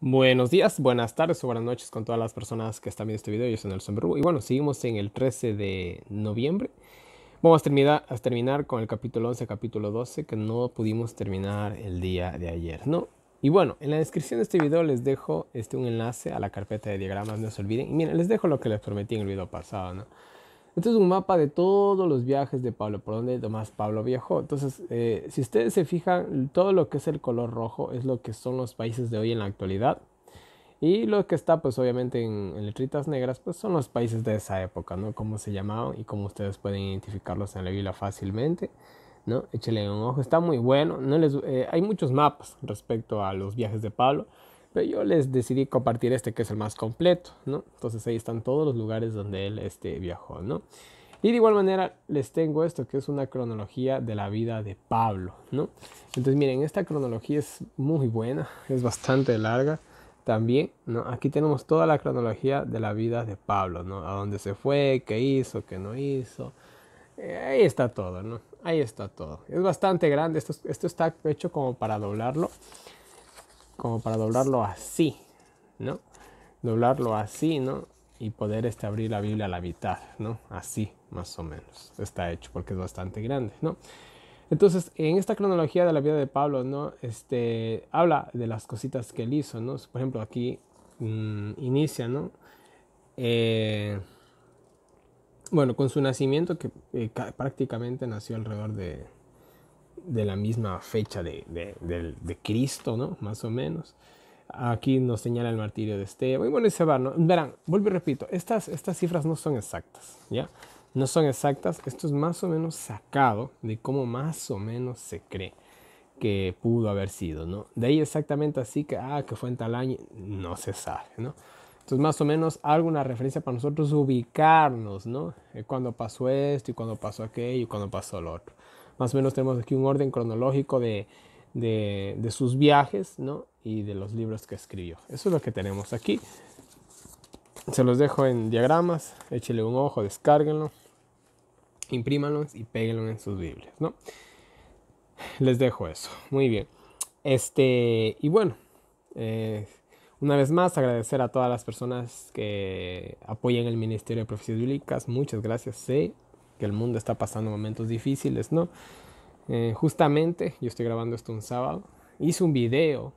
Buenos días, buenas tardes o buenas noches con todas las personas que están viendo este video. Yo soy Nelson Berrugo. Y bueno, seguimos en el 13 de noviembre. Vamos a terminar con el capítulo 11, capítulo 12, que no pudimos terminar el día de ayer, ¿no? Y bueno, en la descripción de este video les dejo un enlace a la carpeta de diagramas, no se olviden. Y miren, les dejo lo que les prometí en el video pasado, ¿no? Este es un mapa de todos los viajes de Pablo, por donde Tomás Pablo viajó. Entonces, si ustedes se fijan, todo lo que es el color rojo es lo que son los países de hoy en la actualidad. Y lo que está, pues obviamente en letritas negras, pues son los países de esa época, ¿no? Cómo se llamaban y cómo ustedes pueden identificarlos en la Biblia fácilmente, ¿no? Échale un ojo, está muy bueno. Hay muchos mapas respecto a los viajes de Pablo, pero yo les decidí compartir este que es el más completo, ¿no? Entonces ahí están todos los lugares donde él viajó, ¿no? Y de igual manera les tengo esto que es una cronología de la vida de Pablo, ¿no? Entonces miren, esta cronología es muy buena, es bastante larga también, ¿no? Aquí tenemos toda la cronología de la vida de Pablo, ¿no? A dónde se fue, qué hizo, qué no hizo. Ahí está todo, ¿no? Ahí está todo. Es bastante grande, esto está hecho como para doblarlo así, ¿no? Doblarlo así, ¿no? Y poder abrir la Biblia a la mitad, ¿no? Así, más o menos. Está hecho porque es bastante grande, ¿no? Entonces, en esta cronología de la vida de Pablo, ¿no? Habla de las cositas que él hizo, ¿no? Por ejemplo, aquí inicia, ¿no? Eh, bueno, con su nacimiento, que prácticamente nació alrededor de la misma fecha de Cristo, ¿no? Más o menos. Aquí nos señala el martirio de Esteban. Y bueno, y se va, ¿no? Verán, vuelvo y repito, estas cifras no son exactas, ¿ya? No son exactas. Esto es más o menos sacado de cómo más o menos se cree que pudo haber sido, ¿no? De ahí exactamente así que fue en tal año, no se sabe, ¿no? Entonces, más o menos alguna referencia para nosotros ubicarnos, ¿no? Cuando pasó esto y cuando pasó aquello y cuando pasó lo otro. Más o menos tenemos aquí un orden cronológico de sus viajes, ¿no? Y de los libros que escribió. Eso es lo que tenemos aquí. Se los dejo en diagramas, échele un ojo, descárguenlo, imprímanlos y péguenlo en sus Biblias, ¿no? Les dejo eso. Muy bien. Y bueno, eh, una vez más agradecer a todas las personas que apoyan el Ministerio de Profecías Bíblicas. Muchas gracias. Sé que el mundo está pasando momentos difíciles, ¿no? Justamente, yo estoy grabando esto un sábado. Hice un video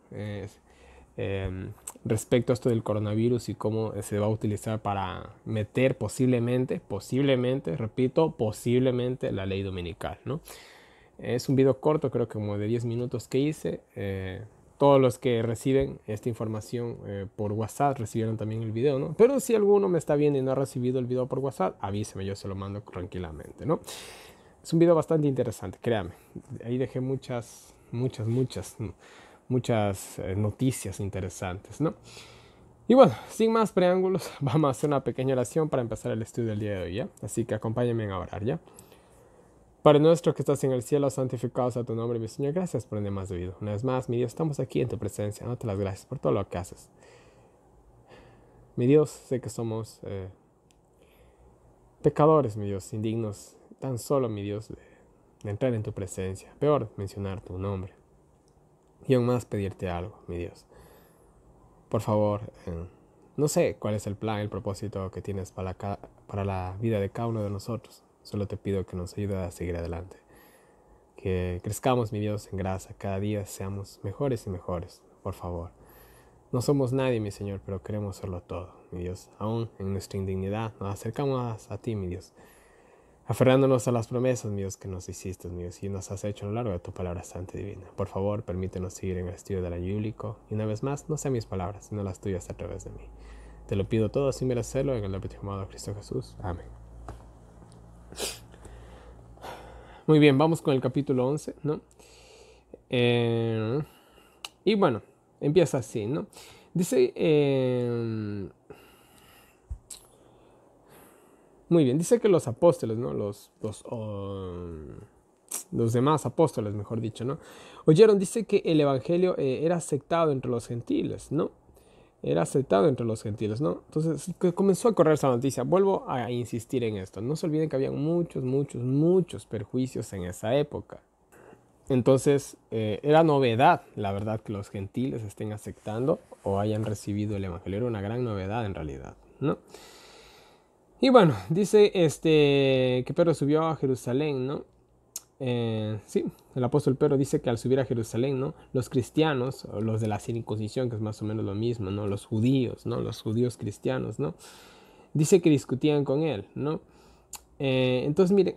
respecto a esto del coronavirus y cómo se va a utilizar para meter posiblemente, repito, posiblemente la ley dominical, ¿no? Es un video corto, creo que como de 10 minutos que hice. Todos los que reciben esta información por WhatsApp recibieron también el video, ¿no? Pero si alguno me está viendo y no ha recibido el video por WhatsApp, avíseme, yo se lo mando tranquilamente, ¿no? Es un video bastante interesante, créame. Ahí dejé muchas noticias interesantes, ¿no? Y bueno, sin más preámbulos, vamos a hacer una pequeña oración para empezar el estudio del día de hoy, ¿ya? Así que acompáñenme a orar, ¿ya? Padre nuestro que estás en el cielo, santificado sea tu nombre, mi Señor. Gracias por el día más de vida. Una vez más, mi Dios, estamos aquí en tu presencia. Dándote las gracias por todo lo que haces. Mi Dios, sé que somos pecadores, mi Dios, indignos. Tan solo, mi Dios, de entrar en tu presencia. Peor, mencionar tu nombre. Y aún más pedirte algo, mi Dios. Por favor, no sé cuál es el plan, el propósito que tienes para la vida de cada uno de nosotros. Solo te pido que nos ayude a seguir adelante. Que crezcamos, mi Dios, en gracia. Cada día seamos mejores y mejores, por favor. No somos nadie, mi Señor, pero queremos serlo todo, mi Dios. Aún en nuestra indignidad nos acercamos a ti, mi Dios. Aferrándonos a las promesas, mi Dios, que nos hiciste, mi Dios, y nos has hecho a lo largo de tu palabra santa y divina. Por favor, permítenos seguir en el estudio del año bíblico. Y una vez más, no sean mis palabras, sino las tuyas a través de mí. Te lo pido todo sin merecerlo, en el nombre de tu amado Cristo Jesús. Amén. Muy bien, vamos con el capítulo 11, ¿no? Y bueno, empieza así, ¿no? Dice, muy bien, dice que los apóstoles, ¿no? Los demás apóstoles, mejor dicho, ¿no? Oyeron, dice que el evangelio era aceptado entre los gentiles, ¿no? Era aceptado entre los gentiles, ¿no? Entonces comenzó a correr esa noticia. Vuelvo a insistir en esto. No se olviden que había muchos perjuicios en esa época. Entonces, era novedad, la verdad, que los gentiles estén aceptando o hayan recibido el evangelio. Era una gran novedad en realidad, ¿no? Y bueno, dice que Pedro subió a Jerusalén, ¿no? Sí, el apóstol Pedro dice que al subir a Jerusalén, ¿no? Los cristianos, o los de la circuncisión, que es más o menos lo mismo, ¿no? Los judíos, ¿no? Los judíos cristianos, ¿no? Dice que discutían con él, ¿no? Entonces, miren,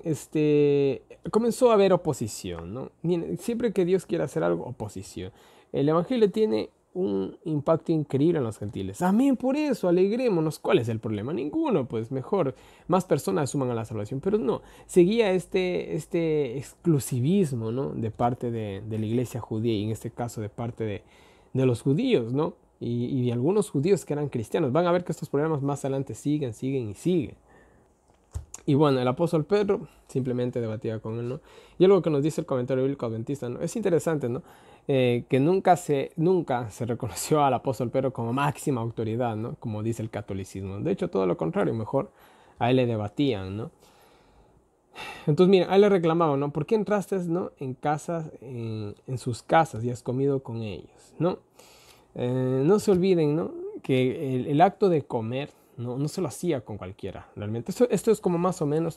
comenzó a haber oposición, ¿no? Miren, siempre que Dios quiere hacer algo, oposición. El evangelio tiene un impacto increíble en los gentiles. Amén, por eso, alegrémonos. ¿Cuál es el problema? Ninguno, pues mejor, más personas suman a la salvación. Pero no, seguía este exclusivismo, ¿no? De parte de la iglesia judía y en este caso de parte de los judíos, ¿no? Y de algunos judíos que eran cristianos. Van a ver que estos problemas más adelante siguen, siguen y siguen. Y bueno, el apóstol Pedro simplemente debatía con él, ¿no? Y algo que nos dice el comentario bíblico adventista, ¿no? Es interesante, ¿no? Que nunca se reconoció al apóstol Pedro como máxima autoridad, ¿no? Como dice el catolicismo. De hecho, todo lo contrario, mejor a él le debatían, ¿no? Entonces, mira, a él le reclamaban, ¿no? ¿Por qué entraste, ¿no? En casas, en sus casas y has comido con ellos, ¿no? No se olviden, ¿no? Que el acto de comer no se lo hacía con cualquiera, realmente. Esto es como más o menos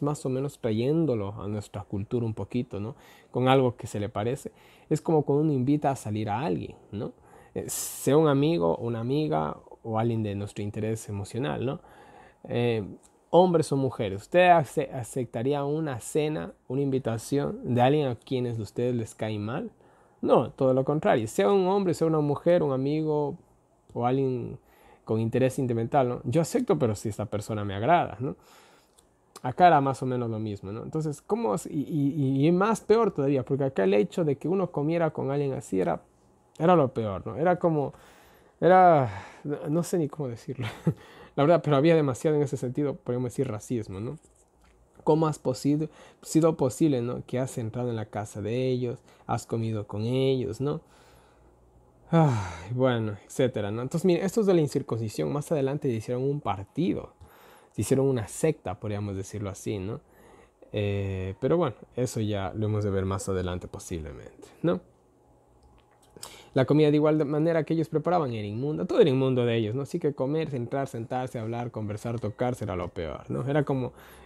trayéndolo a nuestra cultura un poquito, ¿no? Con algo que se le parece. Es como cuando uno invita a salir a alguien, ¿no? Sea un amigo, una amiga o alguien de nuestro interés emocional, ¿no? Eh, Hombres o mujeres, ¿usted aceptaría una cena, una invitación de alguien a quienes a ustedes les cae mal? No, todo lo contrario. Sea un hombre, sea una mujer, un amigo o alguien con interés sentimental, ¿no? Yo acepto, pero si esta persona me agrada, ¿no? Acá era más o menos lo mismo, ¿no? Entonces, ¿cómo? Y más peor todavía, porque acá el hecho de que uno comiera con alguien así era lo peor, ¿no? No sé ni cómo decirlo, la verdad, pero había demasiado en ese sentido, podemos decir racismo, ¿no? ¿Cómo has sido posible, ¿no? Que has entrado en la casa de ellos, has comido con ellos, ¿no? Ay, bueno, etcétera, ¿no? Entonces, miren, estos de la incircuncisión más adelante hicieron un partido, se hicieron una secta, podríamos decirlo así, ¿no? Pero bueno, eso ya lo hemos de ver más adelante posiblemente, ¿no? La comida de igual manera que ellos preparaban era inmunda, todo era inmundo de ellos, ¿no? Así que comer, entrar, sentarse, hablar, conversar, tocarse era lo peor, ¿no?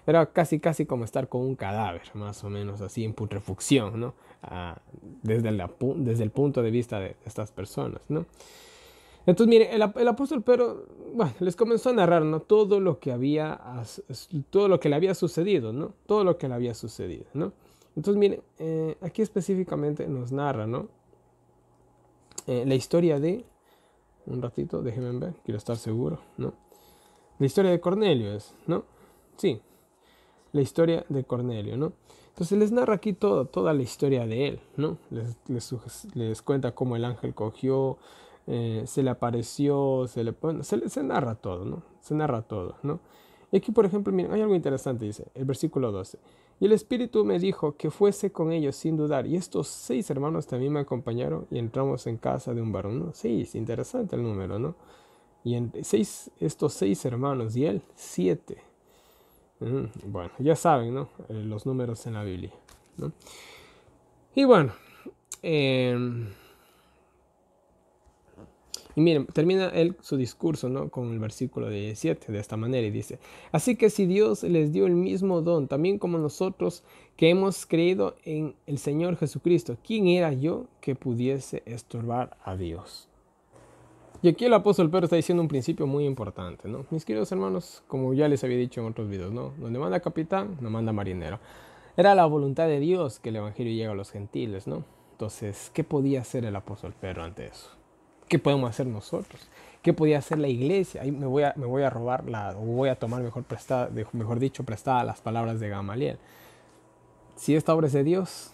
Era casi como estar con un cadáver, más o menos así, en putrefacción, ¿no? Desde el punto de vista de estas personas, ¿no? Entonces, miren, el apóstol Pedro, bueno, les comenzó a narrar, ¿no? Todo lo que le había sucedido, ¿no? Todo lo que le había sucedido, ¿no? Entonces, miren, aquí específicamente nos narra, ¿no? La historia un ratito, déjenme ver, quiero estar seguro, ¿no? La historia de Cornelio es, ¿no? Sí, la historia de Cornelio, ¿no? Entonces les narra aquí toda la historia de él, ¿no? Les cuenta cómo el ángel cogió, se le apareció, se narra todo, ¿no? Se narra todo, ¿no? Y aquí, por ejemplo, miren, hay algo interesante, dice, el versículo 12. Y el Espíritu me dijo que fuese con ellos sin dudar. Y estos 6 hermanos también me acompañaron y entramos en casa de un varón, ¿no? 6, interesante el número, ¿no? Y estos 6 hermanos y él, 7. Bueno, ya saben, ¿no? Los números en la Biblia, ¿no? Y bueno, y miren, termina él su discurso, ¿no? Con el versículo 17 de esta manera y dice, así que si Dios les dio el mismo don, también como nosotros que hemos creído en el Señor Jesucristo, ¿quién era yo que pudiese estorbar a Dios? Y aquí el apóstol Pedro está diciendo un principio muy importante, ¿no? Mis queridos hermanos, como ya les había dicho en otros videos, ¿no? Donde manda capitán, no manda marinero. Era la voluntad de Dios que el evangelio llegue a los gentiles, ¿no? Entonces, ¿qué podía hacer el apóstol Pedro ante eso? ¿Qué podemos hacer nosotros? ¿Qué podía hacer la iglesia? Ahí me voy a robar o voy a tomar mejor dicho, prestada las palabras de Gamaliel. Si esta obra es de Dios,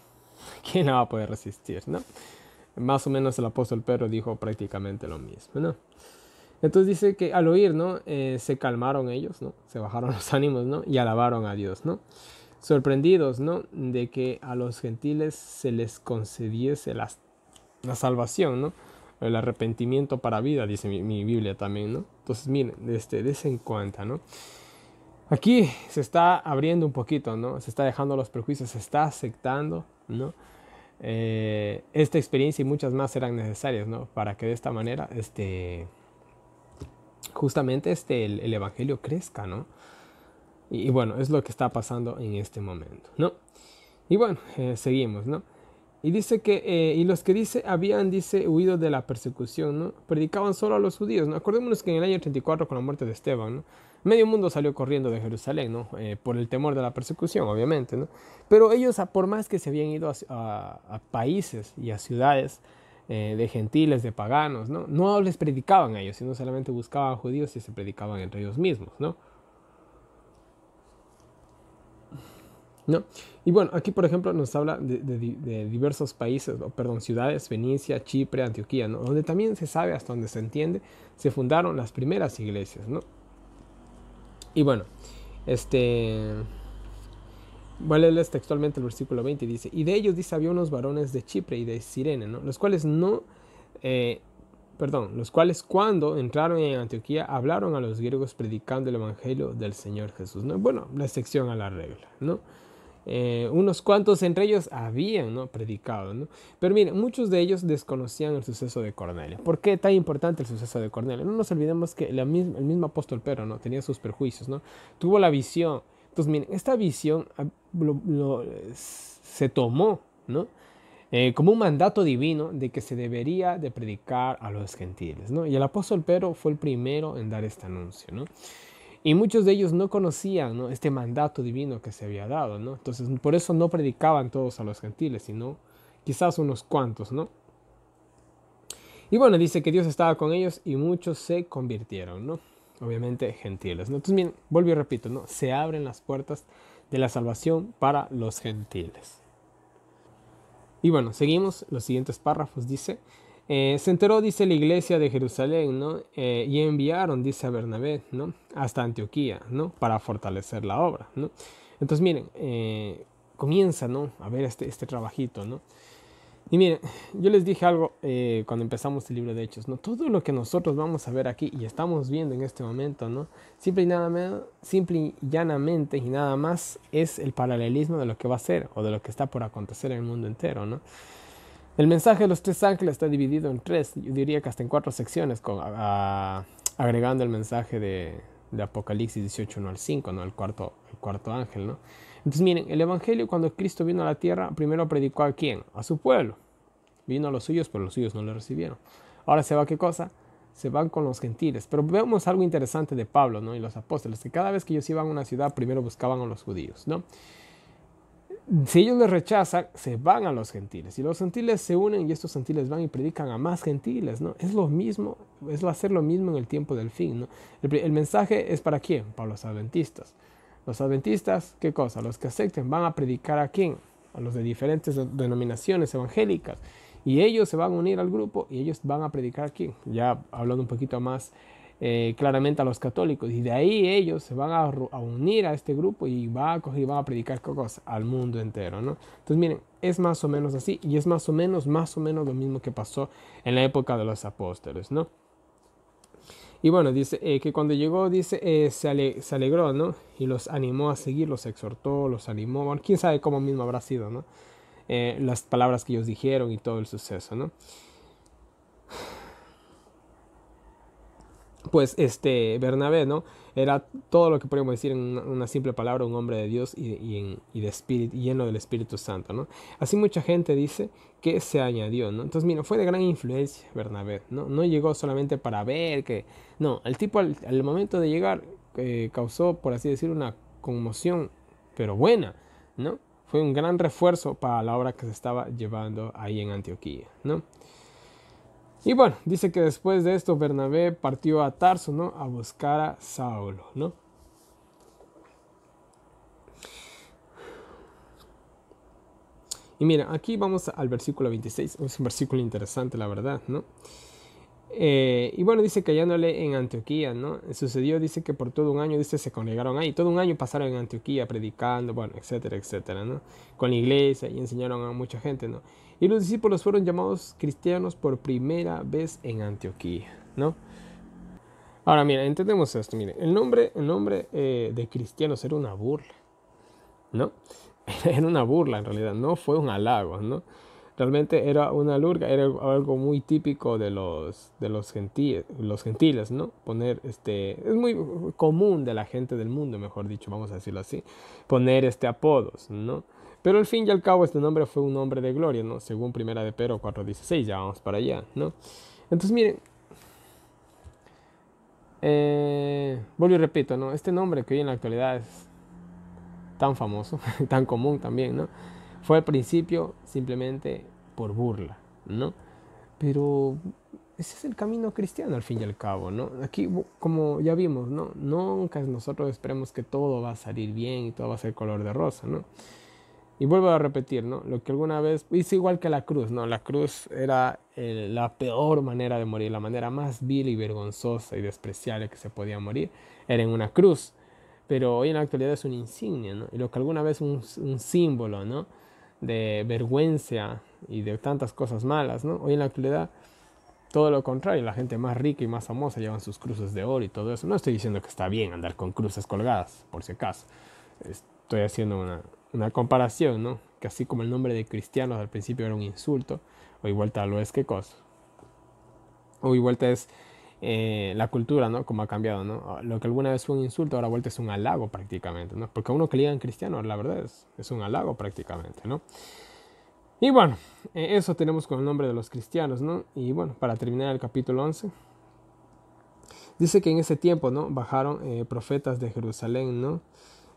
¿quién la va a poder resistir, no? Más o menos el apóstol Pedro dijo prácticamente lo mismo, ¿no? Entonces dice que al oír, ¿no? Se calmaron ellos, ¿no? Se bajaron los ánimos, ¿no? Y alabaron a Dios, ¿no? Sorprendidos, ¿no? De que a los gentiles se les concediese la salvación, ¿no? El arrepentimiento para vida, dice mi Biblia también, ¿no? Entonces, miren, des en cuenta, ¿no? Aquí se está abriendo un poquito, ¿no? Se está dejando los prejuicios, se está aceptando, ¿no? esta experiencia y muchas más eran necesarias, ¿no? Para que de esta manera, justamente el evangelio crezca, ¿no? Y bueno, es lo que está pasando en este momento, ¿no? Y bueno, seguimos, ¿no? Y dice que, y los que dice, habían, dice, huido de la persecución, ¿no? Predicaban solo a los judíos, ¿no? Acordémonos que en el año 34, con la muerte de Esteban, ¿no? Medio mundo salió corriendo de Jerusalén, ¿no? Por el temor de la persecución, obviamente, ¿no? Pero ellos, por más que se habían ido a países y a ciudades de gentiles, de paganos, ¿no? No les predicaban a ellos, sino solamente buscaban judíos y se predicaban entre ellos mismos, ¿no? ¿No? Y bueno, aquí por ejemplo nos habla de diversos países, perdón, ciudades, Fenicia, Chipre, Antioquía, ¿no? Donde también se sabe, hasta donde se entiende, se fundaron las primeras iglesias, ¿no? Y bueno, este, voy a leerles textualmente el versículo 20, dice, y de ellos, dice, había unos varones de Chipre y de Cirene, ¿no? Los cuales los cuales cuando entraron en Antioquía hablaron a los griegos predicando el evangelio del Señor Jesús, ¿no? Bueno, la excepción a la regla, ¿no? Unos cuantos entre ellos habían, ¿no?, predicado, ¿no? Pero miren, muchos de ellos desconocían el suceso de Cornelio. ¿Por qué tan importante el suceso de Cornelio? No nos olvidemos que el mismo apóstol Pedro, ¿no?, tenía sus perjuicios, ¿no? Tuvo la visión. Entonces, miren, esta visión se tomó, ¿no?, como un mandato divino de que se debería de predicar a los gentiles, ¿no? Y el apóstol Pedro fue el primero en dar este anuncio, ¿no? Y muchos de ellos no conocían, ¿no?, este mandato divino que se había dado, ¿no? Entonces, por eso no predicaban todos a los gentiles, sino quizás unos cuantos, ¿no? Y bueno, dice que Dios estaba con ellos y muchos se convirtieron, ¿no? Obviamente gentiles, ¿no? Entonces, bien, vuelvo y repito, ¿no? Se abren las puertas de la salvación para los gentiles. Y bueno, seguimos los siguientes párrafos, dice... se enteró, dice, la iglesia de Jerusalén, ¿no? Y enviaron, dice, a Bernabé, ¿no?, hasta Antioquía, ¿no?, para fortalecer la obra, ¿no? Entonces, miren, comienza, ¿no?, a ver este trabajito, ¿no? Y miren, yo les dije algo cuando empezamos el libro de Hechos, ¿no? Todo lo que nosotros vamos a ver aquí y estamos viendo en este momento, ¿no?, simple y llanamente y nada más es el paralelismo de lo que va a ser o de lo que está por acontecer en el mundo entero, ¿no? El mensaje de los tres ángeles está dividido en tres, yo diría que hasta en 4 secciones, agregando el mensaje de Apocalipsis 18, 1 al 5, ¿no?, el cuarto ángel, ¿no? Entonces, miren, el evangelio, cuando Cristo vino a la tierra, primero predicó ¿a quién? A su pueblo. Vino a los suyos, pero los suyos no le recibieron. Ahora se va, ¿qué cosa? Se van con los gentiles. Pero vemos algo interesante de Pablo, ¿no?, y los apóstoles, que cada vez que ellos iban a una ciudad, primero buscaban a los judíos, ¿no? Si ellos les rechazan, se van a los gentiles. Y los gentiles se unen y estos gentiles van y predican a más gentiles, ¿no? Es lo mismo, es hacer lo mismo en el tiempo del fin, ¿no? El mensaje es ¿para quién? Para los adventistas. Los adventistas, ¿qué cosa? Los que acepten van a predicar ¿a quién? A los de diferentes denominaciones evangélicas. Y ellos se van a unir al grupo y ellos van a predicar ¿a quién? Ya hablando un poquito más claramente a los católicos, y de ahí ellos se van a unir a este grupo y van a predicar cosas al mundo entero, ¿no? Entonces miren, es más o menos así, y es más o menos lo mismo que pasó en la época de los apóstoles, ¿no? Y bueno, dice que cuando llegó, dice, se alegró, ¿no? Y los animó a seguir, los exhortó, los animó, bueno, quién sabe cómo mismo habrá sido, ¿no? Las palabras que ellos dijeron y todo el suceso, ¿no? Pues Bernabé, ¿no?, era todo lo que podríamos decir en una simple palabra, un hombre de Dios y de espíritu, lleno del Espíritu Santo, ¿no? Así mucha gente dice que se añadió, ¿no? Entonces, mira, fue de gran influencia Bernabé, ¿no? No llegó solamente para ver que... No, el tipo al momento de llegar causó, por así decir, una conmoción, pero buena, ¿no? Fue un gran refuerzo para la obra que se estaba llevando ahí en Antioquía, ¿no? Y bueno, dice que después de esto Bernabé partió a Tarso, ¿no?, a buscar a Saulo, ¿no? Y mira, aquí vamos al versículo 26, es un versículo interesante, la verdad, ¿no? Y bueno, dice que hallándole en Antioquía, ¿no? Sucedió, dice que por todo un año, dice, se congregaron ahí, todo un año pasaron en Antioquía predicando, bueno, etcétera, etcétera, ¿no? Con la iglesia y enseñaron a mucha gente, ¿no? Y los discípulos fueron llamados cristianos por primera vez en Antioquía, ¿no? Ahora, mira, entendemos esto, miren, el nombre de cristianos era una burla, ¿no? Era una burla en realidad, no fue un halago, ¿no? Realmente era una lurga, era algo muy típico de los gentiles, ¿no? Poner, es muy común de la gente del mundo, mejor dicho, vamos a decirlo así, poner apodos, ¿no? Pero al fin y al cabo este nombre fue un nombre de gloria, ¿no? Según Primera de Pedro 4:16, ya vamos para allá, ¿no? Entonces miren, vuelvo y repito, ¿no? Este nombre que hoy en la actualidad es tan famoso, tan común también, ¿no? Fue al principio simplemente por burla, ¿no? Pero ese es el camino cristiano al fin y al cabo, ¿no? Aquí, como ya vimos, ¿no? Nunca nosotros esperemos que todo va a salir bien y todo va a ser color de rosa, ¿no? Y vuelvo a repetir, ¿no? Lo que alguna vez hice igual que la cruz, ¿no? La cruz era la peor manera de morir, la manera más vil y vergonzosa y despreciable que se podía morir, era en una cruz. Pero hoy en la actualidad es una insignia, ¿no? Y lo que alguna vez un símbolo, ¿no? De vergüenza y de tantas cosas malas, ¿no? Hoy en la actualidad todo lo contrario, la gente más rica y más famosa llevan sus cruces de oro y todo eso. No estoy diciendo que está bien andar con cruces colgadas, por si acaso. Estoy haciendo una comparación, ¿no? Que así como el nombre de cristianos al principio era un insulto, hoy vuelta lo es qué cosa. Hoy vuelta es la cultura, ¿no? Como ha cambiado, ¿no? Lo que alguna vez fue un insulto, ahora vuelta es un halago prácticamente, ¿no? Porque a uno que le digan cristiano, la verdad es un halago prácticamente, ¿no? Y bueno, eso tenemos con el nombre de los cristianos, ¿no? Y bueno, para terminar el capítulo 11, dice que en ese tiempo, ¿no? Bajaron profetas de Jerusalén, ¿no?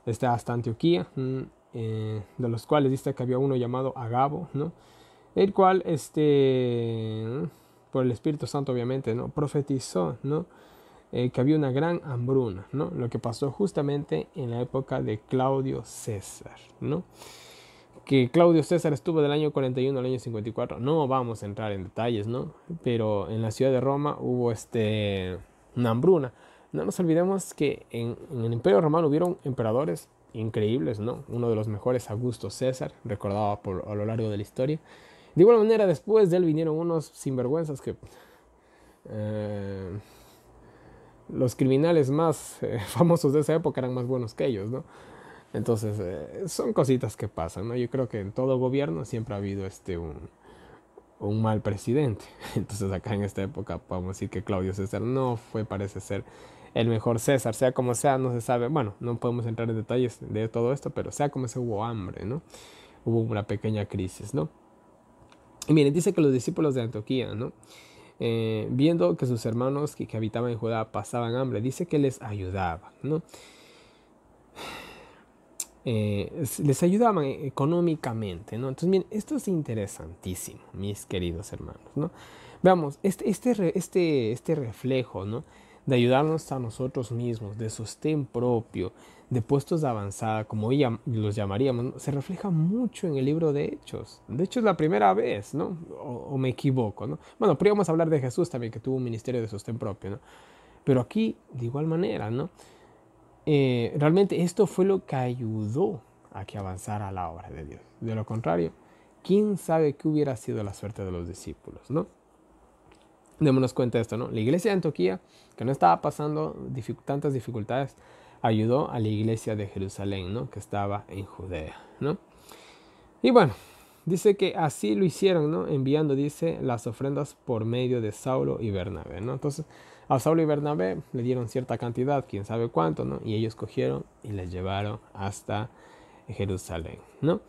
Hasta Antioquía, de los cuales dice que había uno llamado Agabo, ¿no? El cual, por el Espíritu Santo obviamente, ¿no? Profetizó, ¿no? Que había una gran hambruna, ¿no? Lo que pasó justamente en la época de Claudio César, ¿no? Que Claudio César estuvo del año 41 al año 54, no vamos a entrar en detalles, ¿no? Pero en la ciudad de Roma hubo una hambruna. No nos olvidemos que en el Imperio Romano hubieron emperadores increíbles, ¿no? Uno de los mejores, Augusto César, recordado a lo largo de la historia. De igual manera, después de él vinieron unos sinvergüenzas que los criminales más famosos de esa época eran más buenos que ellos, ¿no? Entonces, son cositas que pasan, ¿no? Yo creo que en todo gobierno siempre ha habido un mal presidente. Entonces, acá en esta época podemos decir que Claudio César no fue, parece ser, el mejor César. Sea como sea, no se sabe. Bueno, no podemos entrar en detalles de todo esto, pero sea como sea, hubo hambre, ¿no? Hubo una pequeña crisis, ¿no? Y miren, dice que los discípulos de Antioquía, ¿no? Viendo que sus hermanos que habitaban en Judá pasaban hambre, dice que les ayudaba, ¿no? Les ayudaban económicamente, ¿no? Entonces, miren, esto es interesantísimo, mis queridos hermanos, ¿no? Veamos, este reflejo, ¿no? De ayudarnos a nosotros mismos, de sostén propio, de puestos de avanzada, como hoy los llamaríamos, ¿no? Se refleja mucho en el libro de Hechos. De hecho, es la primera vez, ¿no? O me equivoco, ¿no? Bueno, podríamos hablar de Jesús también, que tuvo un ministerio de sostén propio, ¿no? Pero aquí, de igual manera, ¿no? Realmente esto fue lo que ayudó a que avanzara la obra de Dios. De lo contrario, quién sabe qué hubiera sido la suerte de los discípulos, ¿no? Démonos cuenta de esto, ¿no? La iglesia de Antioquía, que no estaba pasando tantas dificultades, ayudó a la iglesia de Jerusalén, ¿no? Que estaba en Judea, ¿no? Y bueno, dice que así lo hicieron, ¿no? Enviando, dice, las ofrendas por medio de Saulo y Bernabé, ¿no? Entonces, a Saulo y Bernabé le dieron cierta cantidad, quién sabe cuánto, ¿no? Y ellos cogieron y les llevaron hasta Jerusalén, ¿no?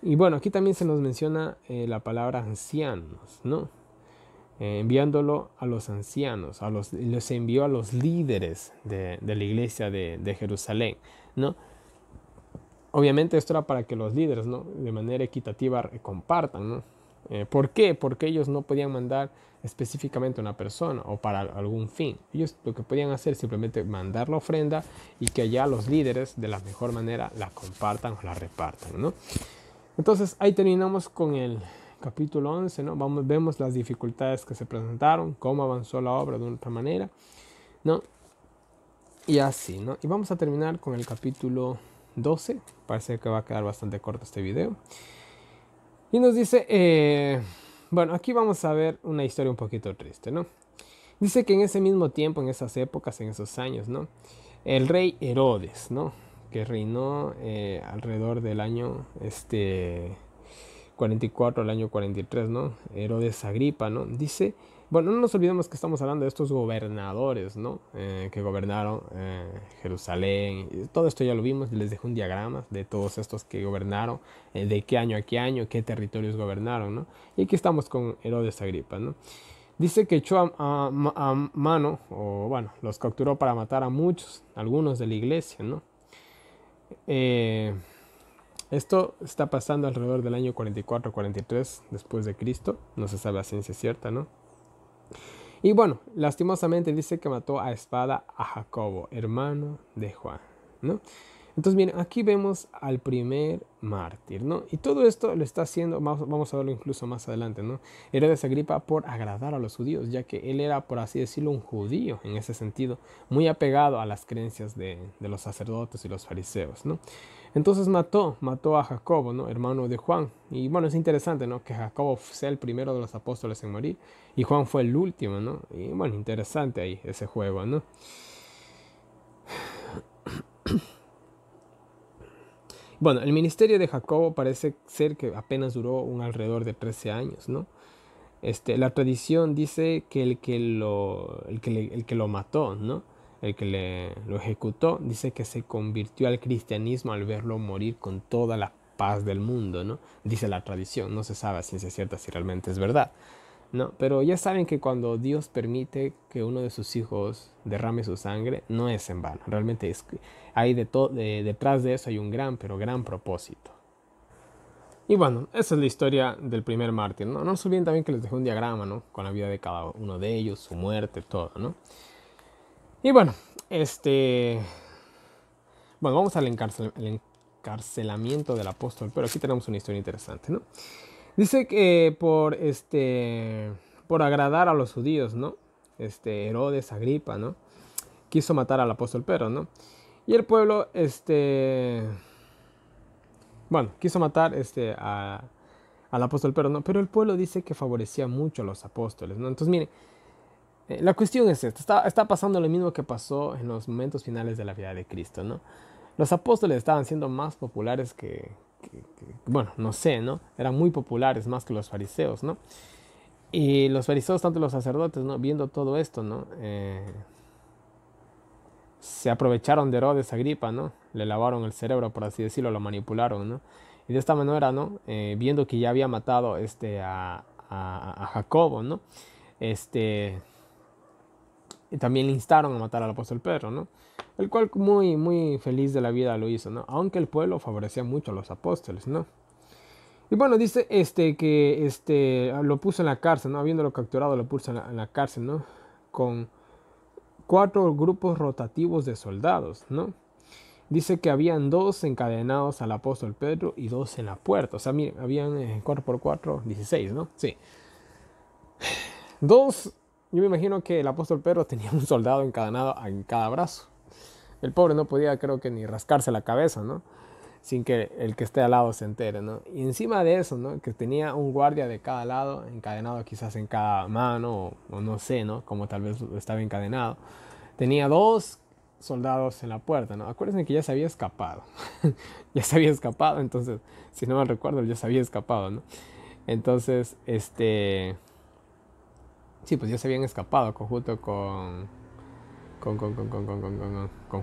Y bueno, aquí también se nos menciona la palabra ancianos, ¿no? Enviándolo a los ancianos, los envió a los líderes de la iglesia de Jerusalén, ¿no? Obviamente esto era para que los líderes, ¿no? De manera equitativa compartan, ¿no? ¿Por qué? Porque ellos no podían mandar específicamente a una persona o para algún fin. Ellos lo que podían hacer es simplemente mandar la ofrenda y que allá los líderes de la mejor manera la compartan o la repartan, ¿no? Entonces ahí terminamos con el capítulo 11, ¿no? Vemos las dificultades que se presentaron, cómo avanzó la obra de otra manera, ¿no? Y así, ¿no? Y vamos a terminar con el capítulo 12. Parece que va a quedar bastante corto este video. Y nos dice, bueno, aquí vamos a ver una historia un poquito triste, ¿no? Dice que en ese mismo tiempo, en esas épocas, en esos años, ¿no? El rey Herodes, ¿no? Que reinó alrededor del año, 44 al año 43, ¿no? Herodes Agripa, ¿no? Dice, bueno, no nos olvidemos que estamos hablando de estos gobernadores, ¿no? Que gobernaron Jerusalén. Todo esto ya lo vimos, les dejé un diagrama de todos estos que gobernaron, de qué año a qué año, qué territorios gobernaron, ¿no? Y aquí estamos con Herodes Agripa, ¿no? Dice que echó a mano, o bueno, los capturó para matar a muchos, algunos de la iglesia, ¿no? Esto está pasando alrededor del año 44-43 después de Cristo, no se sabe a ciencia cierta, ¿no? Y bueno, lastimosamente dice que mató a espada a Jacobo, hermano de Juan, ¿no? Entonces, miren, aquí vemos al primer mártir, ¿no? Y todo esto lo está haciendo, vamos a verlo incluso más adelante, ¿no? Herodes Agripa por agradar a los judíos, ya que él era, por así decirlo, un judío en ese sentido, muy apegado a las creencias de los sacerdotes y los fariseos, ¿no? Entonces mató a Jacobo, ¿no? Hermano de Juan. Y bueno, es interesante, ¿no? Que Jacobo sea el primero de los apóstoles en morir y Juan fue el último, ¿no? Y bueno, interesante ahí ese juego, ¿no? Bueno, el ministerio de Jacobo parece ser que apenas duró alrededor de 13 años, ¿no? La tradición dice que el que lo mató, ¿no? El que lo ejecutó, dice que se convirtió al cristianismo al verlo morir con toda la paz del mundo, ¿no? Dice la tradición, no se sabe a ciencia cierta si realmente es verdad, ¿no? Pero ya saben que cuando Dios permite que uno de sus hijos derrame su sangre, no es en vano, realmente hay detrás de eso hay un gran, pero gran propósito. Y bueno, esa es la historia del primer mártir, ¿no? No se olviden también que les dejé un diagrama, ¿no? Con la vida de cada uno de ellos, su muerte, todo, ¿no? Y bueno, bueno, vamos al encarcelamiento del apóstol, pero aquí tenemos una historia interesante, ¿no? Dice que por agradar a los judíos, ¿no? Herodes Agripa, ¿no? Quiso matar al apóstol Pedro, ¿no? Y el pueblo, bueno, quiso matar al apóstol Pedro, ¿no? Pero el pueblo dice que favorecía mucho a los apóstoles, ¿no? Entonces, miren, la cuestión es esta, está pasando lo mismo que pasó en los momentos finales de la vida de Cristo, ¿no? Los apóstoles estaban siendo más populares bueno, no sé, ¿no? Eran muy populares más que los fariseos, ¿no? Y los fariseos, tanto los sacerdotes, ¿no? Viendo todo esto, ¿no? Se aprovecharon de Herodes Agripa, ¿no? Le lavaron el cerebro, por así decirlo, lo manipularon, ¿no? Y de esta manera, ¿no? Viendo que ya había matado a Jacobo, ¿no? Y también le instaron a matar al apóstol Pedro, ¿no? El cual muy, muy feliz de la vida lo hizo, ¿no? Aunque el pueblo favorecía mucho a los apóstoles, ¿no? Y bueno, dice que lo puso en la cárcel, ¿no? Habiéndolo capturado, lo puso en la cárcel, ¿no? Con 4 grupos rotativos de soldados, ¿no? Dice que habían 2 encadenados al apóstol Pedro y 2 en la puerta. O sea, miren, habían 4 por 4, 16, ¿no? Sí. 2, yo me imagino que el apóstol Pedro tenía un soldado encadenado en cada brazo. El pobre no podía, creo que, ni rascarse la cabeza, ¿no? Sin que el que esté al lado se entere, ¿no? Y encima de eso, ¿no? Que tenía un guardia de cada lado, encadenado quizás en cada mano, o no sé, ¿no? Como tal vez estaba encadenado. Tenía 2 soldados en la puerta, ¿no? Acuérdense que ya se había escapado. Ya se había escapado, entonces, si no mal recuerdo, ya se había escapado, ¿no? Entonces, sí, pues ya se habían escapado junto con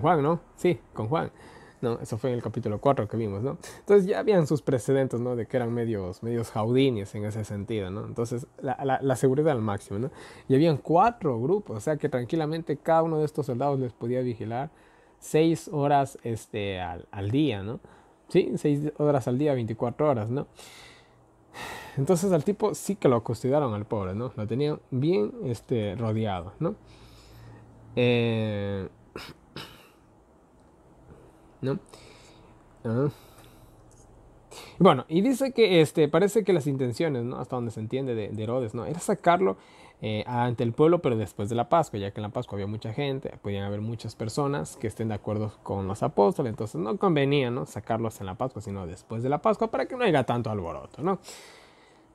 Juan, ¿no? Sí, con Juan. No, eso fue en el capítulo 4 que vimos, ¿no? Entonces ya habían sus precedentes, ¿no? De que eran medios jaudines en ese sentido, ¿no? Entonces la seguridad al máximo, ¿no? Y habían 4 grupos, o sea que tranquilamente cada uno de estos soldados les podía vigilar 6 horas al día, ¿no? Sí, 6 horas al día, 24 horas, ¿no? Entonces al tipo sí que lo custodiaron al pobre, ¿no? Lo tenían bien rodeado, ¿no? ¿No? Ah. Bueno, y dice que parece que las intenciones, ¿no? Hasta donde se entiende de Herodes, ¿no? Era sacarlo ante el pueblo, pero después de la Pascua, ya que en la Pascua había mucha gente, podían haber muchas personas que estén de acuerdo con los apóstoles, entonces no convenía, ¿no? Sacarlos en la Pascua, sino después de la Pascua para que no haya tanto alboroto, ¿no?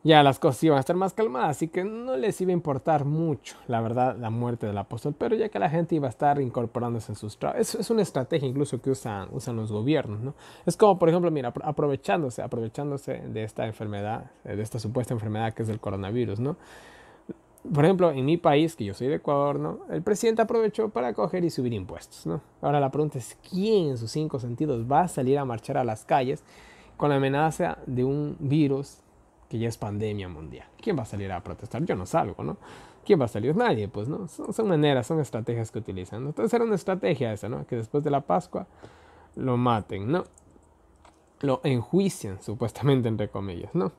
ya las cosas iban a estar más calmadas, así que no les iba a importar mucho, la verdad, la muerte del apóstol Pedro, ya que la gente iba a estar incorporándose en sus trabajos. Es una estrategia incluso que usan los gobiernos, ¿no? Es como, por ejemplo, mira, aprovechándose de esta enfermedad, de esta supuesta enfermedad que es el coronavirus, ¿no? Por ejemplo, en mi país, que yo soy de Ecuador, ¿no? El presidente aprovechó para coger y subir impuestos, ¿no? Ahora la pregunta es, ¿quién en sus cinco sentidos va a salir a marchar a las calles con la amenaza de un virus que ya es pandemia mundial? ¿Quién va a salir a protestar? Yo no salgo, ¿no? ¿Quién va a salir? Nadie, pues, ¿no? Son maneras, son estrategias que utilizan, ¿no? Entonces era una estrategia esa, ¿no? Que después de la Pascua lo maten, ¿no? Lo enjuician, supuestamente, entre comillas, ¿no?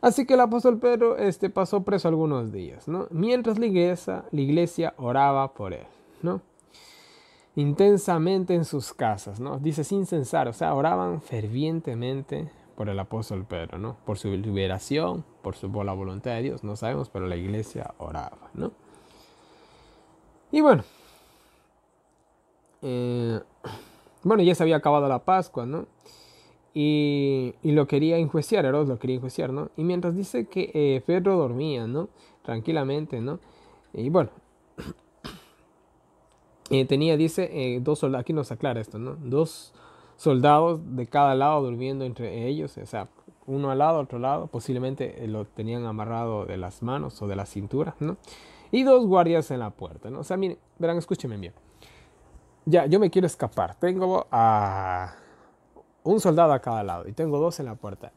Así que el apóstol Pedro pasó preso algunos días, ¿no? Mientras la iglesia oraba por él, ¿no? Intensamente en sus casas, ¿no? Dice sin cesar, o sea, oraban fervientemente por el apóstol Pedro, ¿no? Por su liberación, por la voluntad de Dios, no sabemos, pero la iglesia oraba, ¿no? Y bueno, eh, bueno, ya se había acabado la Pascua, ¿no? Y lo quería enjuiciar, Herodes lo quería enjuiciar, ¿no? Y mientras dice que Pedro dormía, ¿no? Tranquilamente, ¿no? Y bueno, tenía, dice, dos soldados, aquí nos aclara esto, ¿no? Dos soldados de cada lado durmiendo entre ellos, o sea, uno al lado, otro lado, posiblemente lo tenían amarrado de las manos o de la cintura, ¿no? Y dos guardias en la puerta, ¿no? O sea, miren, verán, escúchenme bien. Ya, yo me quiero escapar, tengo a un soldado a cada lado y tengo dos en la puerta.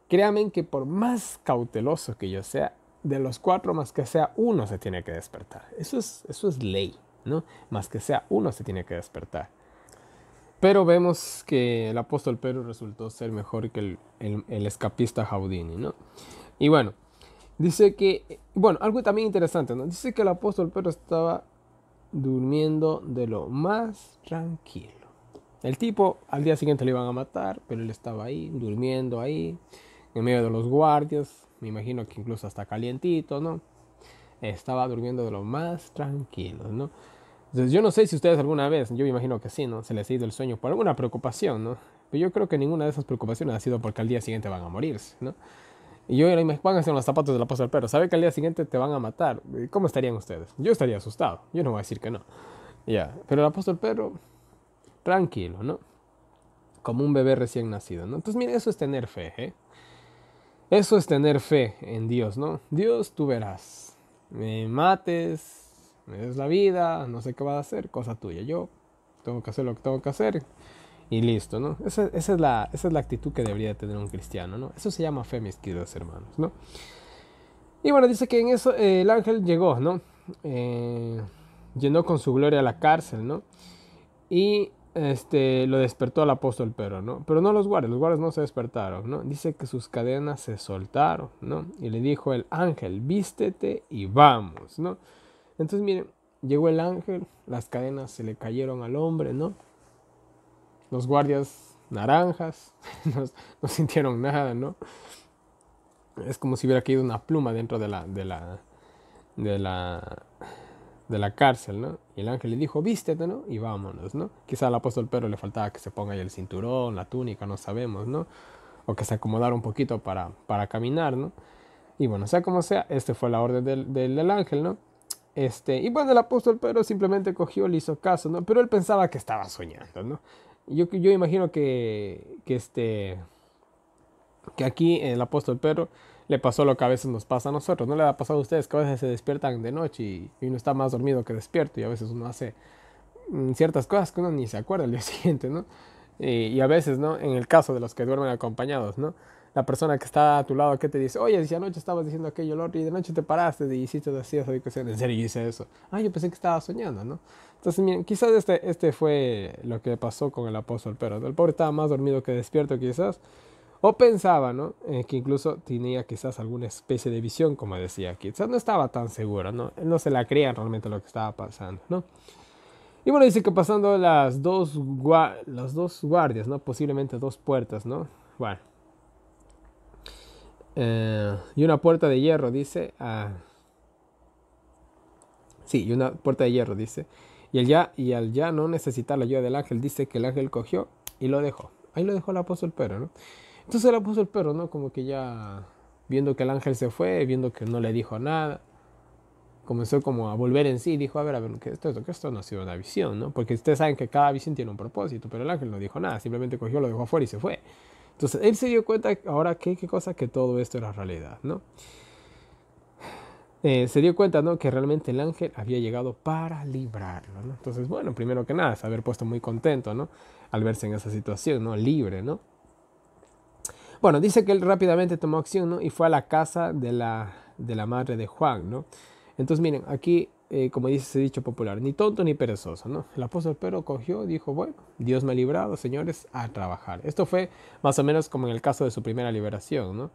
Créanme que por más cauteloso que yo sea, de los cuatro más que sea uno se tiene que despertar. Eso es ley, ¿no? Más que sea uno se tiene que despertar. Pero vemos que el apóstol Pedro resultó ser mejor que el escapista Houdini, ¿no? Y bueno, dice que, bueno, algo también interesante, ¿no? Dice que el apóstol Pedro estaba durmiendo de lo más tranquilo. El tipo al día siguiente le iban a matar, pero él estaba ahí, durmiendo ahí, en medio de los guardias, me imagino que incluso hasta calientito, ¿no? Estaba durmiendo de lo más tranquilo, ¿no? Entonces yo no sé si ustedes alguna vez, yo me imagino que sí, ¿no? Se les ha ido el sueño por alguna preocupación, ¿no? Pero yo creo que ninguna de esas preocupaciones ha sido porque al día siguiente van a morirse, ¿no? Y yo pónganse en los zapatos del apóstol Pedro, sabe que al día siguiente te van a matar, ¿cómo estarían ustedes? Yo estaría asustado, yo no voy a decir que no. Ya, pero el apóstol Pedro, tranquilo, ¿no? Como un bebé recién nacido, ¿no? Entonces, mire, eso es tener fe, ¿eh? Eso es tener fe en Dios, ¿no? Dios, tú verás. Me mates, me des la vida, no sé qué vas a hacer, cosa tuya. Yo tengo que hacer lo que tengo que hacer y listo, ¿no? Esa es la actitud que debería tener un cristiano, ¿no? Eso se llama fe, mis queridos hermanos, ¿no? Y bueno, dice que en eso el ángel llegó, ¿no? Llenó con su gloria la cárcel, ¿no? Y lo despertó al apóstol Pedro, ¿no? Pero no los guardias no se despertaron, ¿no? Dice que sus cadenas se soltaron, ¿no? Y le dijo el ángel, vístete y vamos, ¿no? Entonces, miren, llegó el ángel, las cadenas se le cayeron al hombre, ¿no? Los guardias naranjas no sintieron nada, ¿no? Es como si hubiera caído una pluma dentro de la, de la cárcel, ¿no? Y el ángel le dijo, vístete, ¿no? Y vámonos, ¿no? Quizá al apóstol Pedro le faltaba que se ponga ahí el cinturón, la túnica, no sabemos, ¿no? O que se acomodara un poquito para caminar, ¿no? Y bueno, sea como sea, fue la orden del ángel, ¿no? Y bueno, el apóstol Pedro simplemente cogió, le hizo caso, ¿no? Pero él pensaba que estaba soñando, ¿no? Yo imagino que aquí el apóstol Pedro le pasó lo que a veces nos pasa a nosotros. ¿No le ha pasado a ustedes que a veces se despiertan de noche y uno está más dormido que despierto y a veces uno hace ciertas cosas que uno ni se acuerda el día siguiente, ¿no? Y a veces, ¿no? En el caso de los que duermen acompañados, ¿no? La persona que está a tu lado que te dice, oye, si anoche estabas diciendo aquello, lo otro, y de noche te paraste y hiciste así, esa educación, en serio, yo hice eso. Ah, yo pensé que estaba soñando, ¿no? Entonces, miren, quizás este fue lo que pasó con el apóstol Pedro. El pobre estaba más dormido que despierto, quizás. O pensaba, ¿no? Que incluso tenía quizás alguna especie de visión, como decía aquí. Quizás no estaba tan seguro, ¿no? Él no se la creía realmente lo que estaba pasando, ¿no? Y bueno, dice que pasando las dos guardias, ¿no? Posiblemente dos puertas, ¿no? Bueno. Y una puerta de hierro, dice. Sí, y una puerta de hierro, dice. Y al ya no necesitar la ayuda del ángel, dice que el ángel cogió y lo dejó. Ahí lo dejó el apóstol Pedro, ¿no? Entonces el apóstol Pedro, ¿no? Como que ya viendo que el ángel se fue, viendo que no le dijo nada, comenzó como a volver en sí, dijo, a ver, que esto no ha sido una visión, ¿no? Porque ustedes saben que cada visión tiene un propósito, pero el ángel no dijo nada, simplemente cogió, lo dejó afuera y se fue. Entonces él se dio cuenta ahora qué cosa, que todo esto era realidad, ¿no? Se dio cuenta, ¿no?, que realmente el ángel había llegado para librarlo, ¿no? Entonces, bueno, primero que nada, se haber puesto muy contento, ¿no?, al verse en esa situación, ¿no?, libre, ¿no? Bueno, dice que él rápidamente tomó acción, ¿no?, y fue a la casa de la madre de Juan, ¿no? Entonces, miren, aquí, como dice ese dicho popular, ni tonto ni perezoso, ¿no? El apóstol Pedro cogió, dijo, bueno, Dios me ha librado, señores, a trabajar. Esto fue más o menos como en el caso de su primera liberación, ¿no?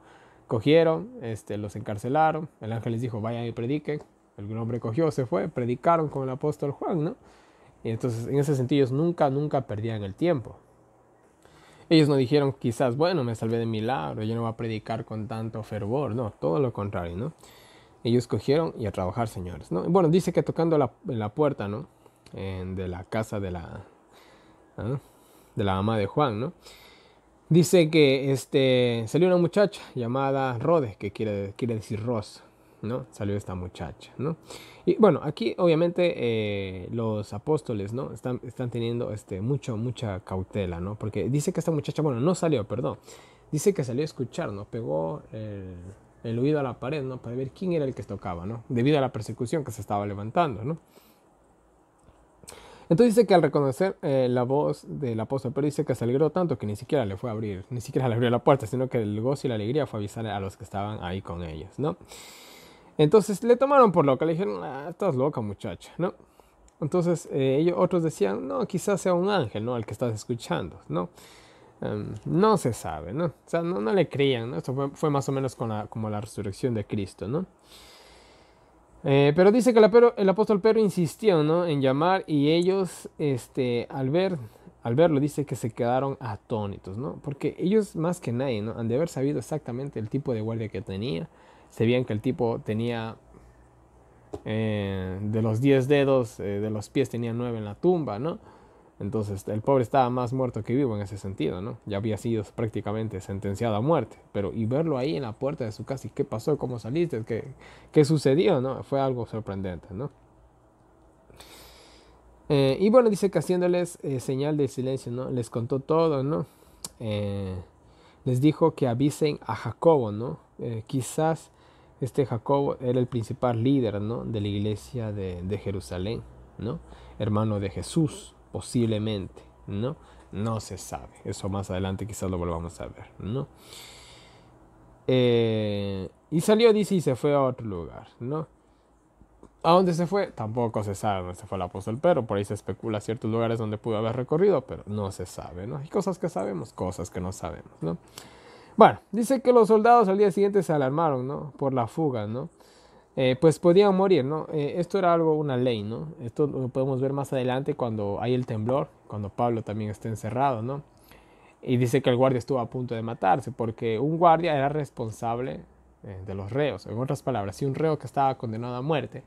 Cogieron, los encarcelaron, el ángel les dijo, vayan y prediquen. El hombre cogió, se fue, predicaron con el apóstol Juan, ¿no? Y entonces, en ese sentido, ellos nunca perdían el tiempo. Ellos no dijeron quizás, bueno, me salvé de milagro, yo no voy a predicar con tanto fervor, no, todo lo contrario, ¿no? Ellos cogieron y a trabajar, señores, ¿no? Bueno, dice que tocando la puerta, ¿no?, de la casa ¿ah?, de la mamá de Juan, ¿no? Dice que salió una muchacha llamada Rode, que quiere decir Rosa, ¿no? Salió esta muchacha, ¿no? Y bueno, aquí obviamente los apóstoles, ¿no?, están teniendo mucha cautela, ¿no? Porque dice que esta muchacha, bueno, no salió, perdón. Dice que salió a escuchar, ¿no? Pegó el oído a la pared, ¿no?, para ver quién era el que tocaba, ¿no? Debido a la persecución que se estaba levantando, ¿no? Entonces dice que al reconocer la voz del apóstol Pedro, dice que se alegró tanto que ni siquiera le fue a abrir, ni siquiera le abrió la puerta, sino que el gozo y la alegría fue avisar a los que estaban ahí con ellos, ¿no? Entonces le tomaron por loca, le dijeron, estás loca, muchacha, ¿no? Entonces otros decían, no, quizás sea un ángel, ¿no?, al que estás escuchando, ¿no? No se sabe, ¿no? O sea, no le creían, ¿no? Esto fue más o menos como la resurrección de Cristo, ¿no? Pero dice que el apóstol Pedro insistió, ¿no?, en llamar, y ellos, al verlo, dice que se quedaron atónitos, ¿no? Porque ellos más que nadie, ¿no?, han de haber sabido exactamente el tipo de guardia que tenía. Sabían que el tipo tenía de los 10 dedos de los pies, tenía 9 en la tumba, ¿no? Entonces el pobre estaba más muerto que vivo en ese sentido, ¿no? Ya había sido prácticamente sentenciado a muerte. Pero y verlo ahí en la puerta de su casa, ¿y qué pasó? ¿Cómo saliste? ¿Qué sucedió? ¿No? Fue algo sorprendente, ¿no? Y bueno, dice que haciéndoles señal de silencio, ¿no?, les contó todo, ¿no? Les dijo que avisen a Jacobo, ¿no? Quizás Jacobo era el principal líder, ¿no?, de la iglesia de Jerusalén, ¿no? Hermano de Jesús, posiblemente, ¿no? No se sabe. Eso más adelante quizás lo volvamos a ver, ¿no? Y salió, dice, y se fue a otro lugar, ¿no? ¿A dónde se fue? Tampoco se sabe dónde se fue el apóstol Pedro. Por ahí se especula ciertos lugares donde pudo haber recorrido, pero no se sabe, ¿no? Hay cosas que sabemos, cosas que no sabemos, ¿no? Bueno, dice que los soldados al día siguiente se alarmaron, ¿no?, por la fuga, ¿no? Pues podían morir, ¿no? Esto era una ley, ¿no? Esto lo podemos ver más adelante cuando hay el temblor, cuando Pablo también está encerrado, ¿no? Y dice que el guardia estuvo a punto de matarse porque un guardia era responsable de los reos. En otras palabras, si un reo que estaba condenado a muerte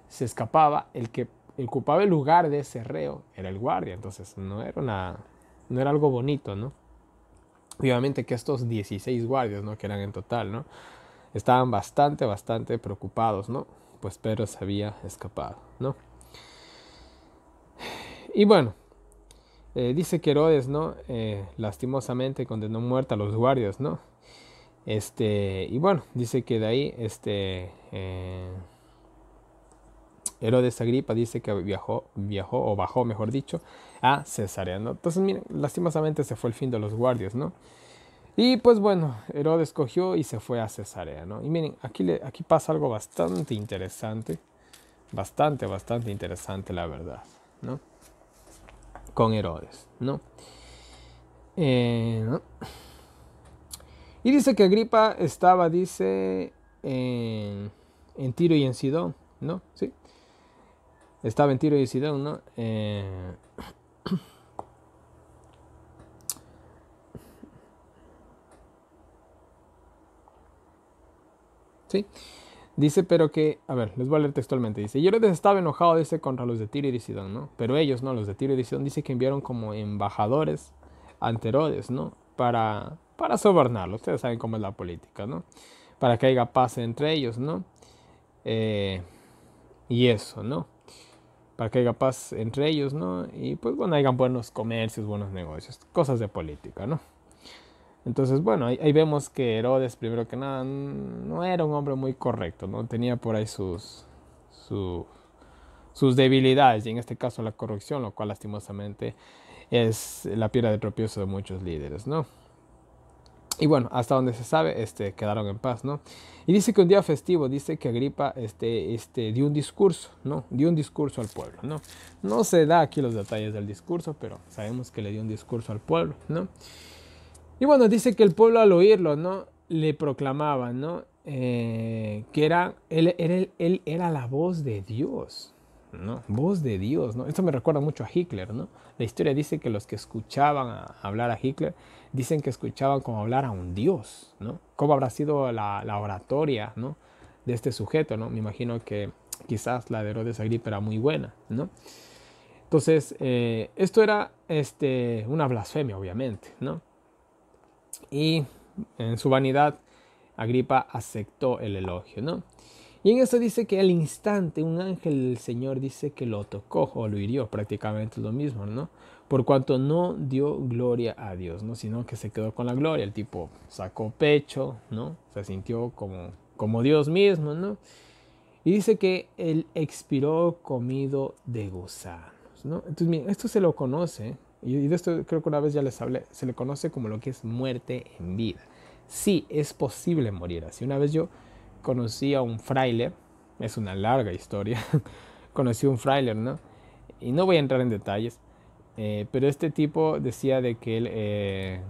se escapaba, el que ocupaba el lugar de ese reo era el guardia. Entonces no era algo bonito, ¿no? Obviamente que estos 16 guardias, ¿no?, que eran en total, ¿no?, estaban bastante preocupados, ¿no? Pues Pedro se había escapado, ¿no? Y bueno, dice que Herodes, ¿no?, lastimosamente condenó muerta a los guardias, ¿no? Y bueno, dice que de ahí Herodes Agripa dice que viajó o bajó, mejor dicho, a Cesarea, ¿no? Entonces, miren, lastimosamente se fue el fin de los guardias, ¿no? Y pues bueno, Herodes cogió y se fue a Cesarea, ¿no? Y miren, aquí pasa algo bastante interesante, bastante interesante, la verdad, ¿no? Con Herodes, ¿no? ¿No? Y dice que Agripa estaba, dice, en Tiro y en Sidón, ¿no? Sí. Estaba en Tiro y Sidón, ¿no? Sí. Dice, pero que, a ver, les voy a leer textualmente. Dice, y Herodes estaba enojado, dice, contra los de Tiro y de Sidón, ¿no? Pero ellos, ¿no? Los de Tiro y de Sidón, dice que enviaron como embajadores ante Herodes, ¿no? Para sobornarlo. Ustedes saben cómo es la política, ¿no? para que haya paz entre ellos, ¿no? Y eso, ¿no? Para que haya paz entre ellos, ¿no? Y pues bueno, hayan buenos comercios, buenos negocios, cosas de política, ¿no? Entonces, bueno, ahí vemos que Herodes, primero que nada, no era un hombre muy correcto, ¿no? Tenía por ahí sus debilidades, y en este caso la corrupción, lo cual lastimosamente es la piedra de tropiezo de muchos líderes, ¿no? Y bueno, hasta donde se sabe, quedaron en paz, ¿no? Y dice que un día festivo, dice que Agripa dio un discurso, ¿no? Dio un discurso al pueblo, ¿no? No se da aquí los detalles del discurso, pero sabemos que le dio un discurso al pueblo, ¿no? Y bueno, dice que el pueblo al oírlo, ¿no? Le proclamaba, ¿no? Él era la voz de Dios, ¿no? Voz de Dios, ¿no? Esto me recuerda mucho a Hitler, ¿no? La historia dice que los que escuchaban hablar a Hitler, dicen que escuchaban como hablar a un Dios, ¿no? ¿Cómo habrá sido la oratoria, ¿no? De este sujeto, ¿no? Me imagino que quizás la de Herodes Agripa era muy buena, ¿no? Entonces, esto era una blasfemia, obviamente, ¿no? Y en su vanidad, Agripa aceptó el elogio, ¿no? Y en eso dice que al instante un ángel del Señor dice que lo tocó o lo hirió, prácticamente lo mismo, ¿no? Por cuanto no dio gloria a Dios, ¿no? Sino que se quedó con la gloria. El tipo sacó pecho, ¿no? Se sintió como Dios mismo, ¿no? Y dice que él expiró comido de gusanos, ¿no? Entonces, miren, esto se lo conoce, y de esto creo que una vez ya les hablé, se le conoce como lo que es muerte en vida. Sí, es posible morir así. Una vez yo conocí a un fraile, es una larga historia, conocí a un fraile, ¿no? Y no voy a entrar en detalles, pero este tipo decía de que él,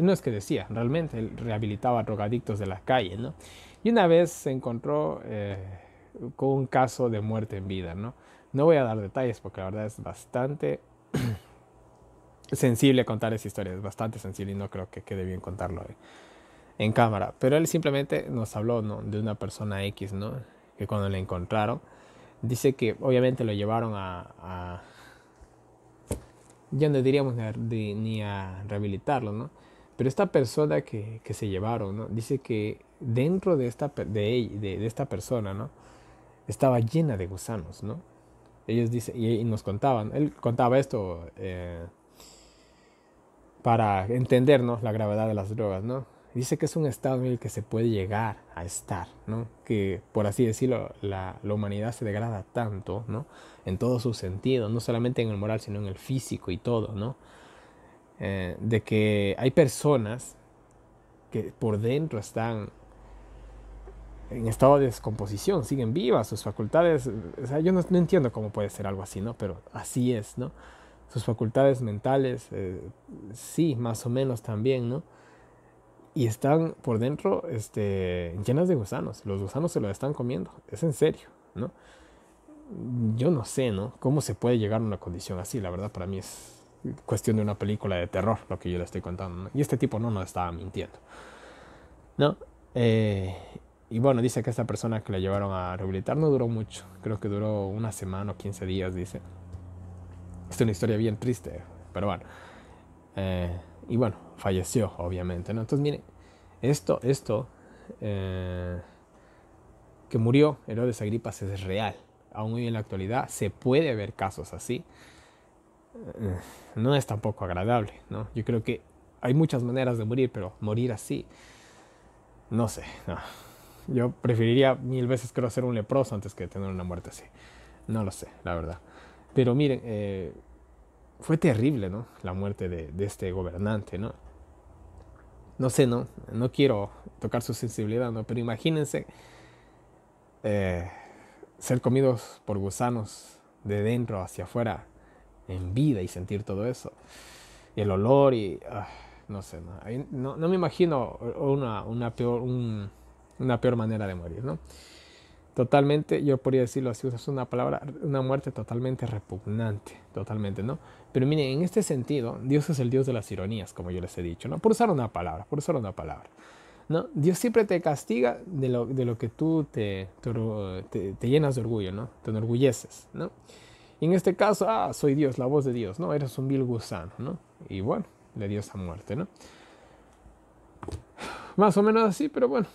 no es que decía, realmente él rehabilitaba drogadictos de la calle, ¿no? Y una vez se encontró con un caso de muerte en vida, ¿no? No voy a dar detalles porque la verdad es bastante sensible contar esa historia, es bastante sensible y no creo que quede bien contarlo en cámara. Pero él simplemente nos habló, ¿no? De una persona X, ¿no? Que cuando le encontraron, dice que obviamente lo llevaron ya no diríamos ni a rehabilitarlo, ¿no? Pero esta persona que se llevaron, ¿no? Dice que dentro de esta persona, ¿no? Estaba llena de gusanos, ¿no? Ellos dicen, y nos contaban, él contaba esto para entendernos la gravedad de las drogas, ¿no? Dice que es un estado en el que se puede llegar a estar, ¿no? Que, por así decirlo, la humanidad se degrada tanto, ¿no? En todo su sentido, no solamente en el moral, sino en el físico y todo, ¿no? De que hay personas que por dentro están en estado de descomposición, siguen vivas, sus facultades, o sea, yo no entiendo cómo puede ser algo así, ¿no? Pero así es, ¿no? Sus facultades mentales, sí, más o menos también, ¿no? Y están por dentro llenas de gusanos, los gusanos se los están comiendo, es en serio, ¿no? Yo no sé, ¿no? ¿Cómo se puede llegar a una condición así? La verdad para mí es cuestión de una película de terror lo que yo le estoy contando, ¿no? Y este tipo no nos estaba mintiendo, ¿no? Y bueno, dice que esta persona que la llevaron a rehabilitar no duró mucho. Creo que duró una semana o 15 días, dice. Es una historia bien triste, pero bueno. Y bueno, falleció, obviamente, ¿no? Entonces, miren, esto que murió Herodes Agripas es real. Aún hoy en la actualidad se puede ver casos así. No es tampoco agradable, ¿no? Yo creo que hay muchas maneras de morir, pero morir así, no sé, no. Yo preferiría 1000 veces creo ser un leproso antes que tener una muerte así. No lo sé, la verdad. Pero miren, fue terrible, ¿no? La muerte de este gobernante, ¿no? No sé, ¿no? No quiero tocar su sensibilidad, ¿no? Pero imagínense eh, ser comidos por gusanos de dentro hacia afuera en vida y sentir todo eso. Y el olor y... no sé, no me imagino una peor manera de morir, ¿no? Totalmente, yo podría decirlo así, es una palabra, una muerte totalmente repugnante, totalmente, ¿no? Pero miren, en este sentido, Dios es el Dios de las ironías, como yo les he dicho, ¿no? Por usar una palabra, ¿no? Dios siempre te castiga de lo que tú te llenas de orgullo, ¿no? Te enorgulleces, ¿no? Y en este caso, soy Dios, la voz de Dios, ¿no? Eres un vil gusano, ¿no? Y bueno, le dio esa muerte, ¿no? Más o menos así, pero bueno,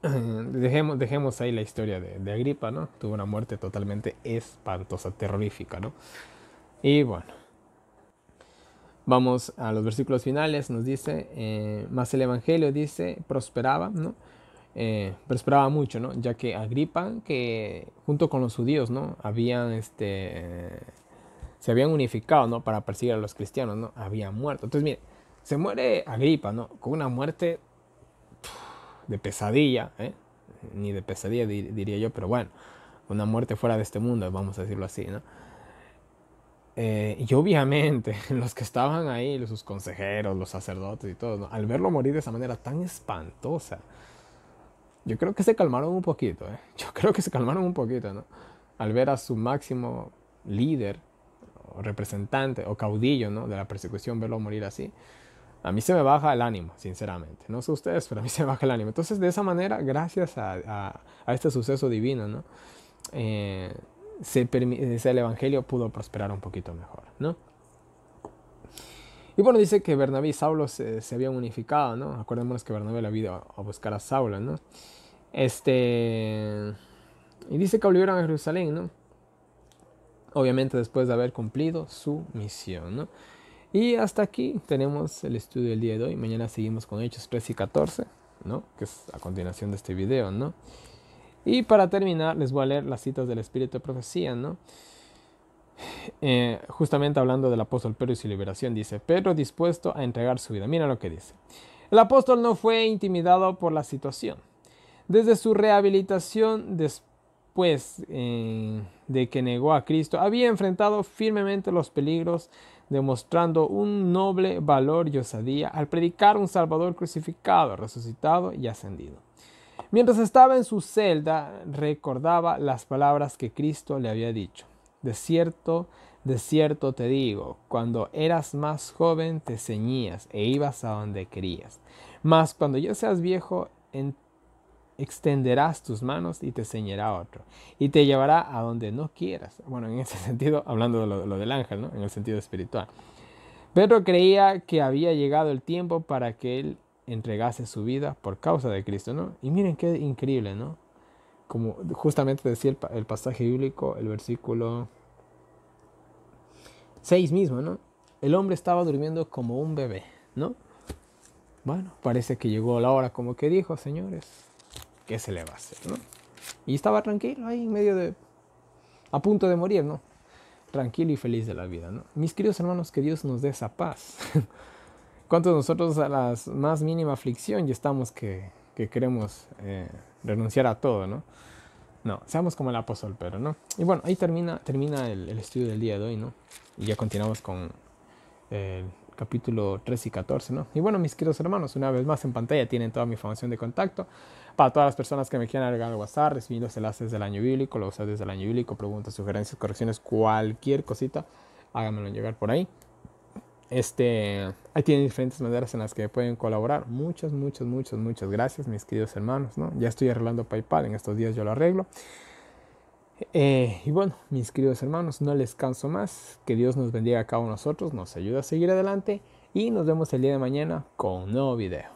dejemos ahí la historia de Agripa, ¿no? Tuvo una muerte totalmente espantosa, terrorífica, ¿no? Y bueno, vamos a los versículos finales. Nos dice, más el evangelio dice, prosperaba, ¿no? Prosperaba mucho, ¿no? Ya que Agripa, que junto con los judíos, ¿no? Se habían unificado, ¿no? Para perseguir a los cristianos, ¿no? Había muerto. Entonces, mire, se muere Agripa, ¿no? Con una muerte de pesadilla, ¿eh? Ni de pesadilla diría yo, pero bueno, una muerte fuera de este mundo, vamos a decirlo así, ¿no? Y obviamente los que estaban ahí, sus consejeros, los sacerdotes y todo, ¿no? Al verlo morir de esa manera tan espantosa, yo creo que se calmaron un poquito, ¿eh? Yo creo que se calmaron un poquito, ¿no? Al ver a su máximo líder, o representante, o caudillo, ¿no? De la persecución, verlo morir así. A mí se me baja el ánimo, sinceramente. No sé ustedes, pero a mí se me baja el ánimo. Entonces, de esa manera, gracias a este suceso divino, ¿no? El evangelio pudo prosperar un poquito mejor, ¿no? Y bueno, dice que Bernabé y Saulo se habían unificado, ¿no? Acordémonos que Bernabé le había ido a buscar a Saulo, ¿no? Y dice que volvieron a Jerusalén, ¿no? Obviamente después de haber cumplido su misión, ¿no? Y hasta aquí tenemos el estudio del día de hoy. Mañana seguimos con Hechos 13 y 14, ¿no? Que es a continuación de este video, ¿no? Y para terminar les voy a leer las citas del Espíritu de Profecía, ¿no? Justamente hablando del apóstol Pedro y su liberación, dice, Pedro dispuesto a entregar su vida. Mira lo que dice. El apóstol no fue intimidado por la situación. Desde su rehabilitación después de que negó a Cristo, había enfrentado firmemente los peligros, demostrando un noble valor y osadía al predicar un Salvador crucificado, resucitado y ascendido. Mientras estaba en su celda, recordaba las palabras que Cristo le había dicho. De cierto te digo, cuando eras más joven te ceñías e ibas a donde querías. Mas cuando ya seas viejo, extenderás tus manos y te ceñirá otro, y te llevará a donde no quieras. Bueno, en ese sentido, hablando de lo del ángel, ¿no? En el sentido espiritual. Pedro creía que había llegado el tiempo para que él entregase su vida por causa de Cristo, ¿no? Y miren qué increíble, ¿no? Como justamente decía el pasaje bíblico, el versículo 6 mismo, ¿no? El hombre estaba durmiendo como un bebé, ¿no? Bueno, parece que llegó la hora, como que dijo, señores, ¿qué se le va a hacer, no? Y estaba tranquilo ahí en medio de, a punto de morir, ¿no? Tranquilo y feliz de la vida, ¿no? Mis queridos hermanos, que Dios nos dé esa paz. ¿Cuántos de nosotros a la más mínima aflicción ya estamos que queremos renunciar a todo, ¿no? No, seamos como el apóstol Pedro, ¿no? Y bueno, ahí termina el estudio del día de hoy, ¿no? Y ya continuamos con el capítulo 13 y 14, ¿no? Y bueno, mis queridos hermanos, una vez más en pantalla tienen toda mi información de contacto. Para todas las personas que me quieran agregar al WhatsApp, recibir los enlaces del año bíblico, los usuarios del año bíblico, preguntas, sugerencias, correcciones, cualquier cosita, háganmelo llegar por ahí. Ahí tienen diferentes maneras en las que pueden colaborar. Muchas gracias, mis queridos hermanos, ¿no? Ya estoy arreglando PayPal, en estos días yo lo arreglo. Y bueno, mis queridos hermanos, no les canso más. Que Dios nos bendiga a cada uno de nosotros, nos ayude a seguir adelante y nos vemos el día de mañana con un nuevo video.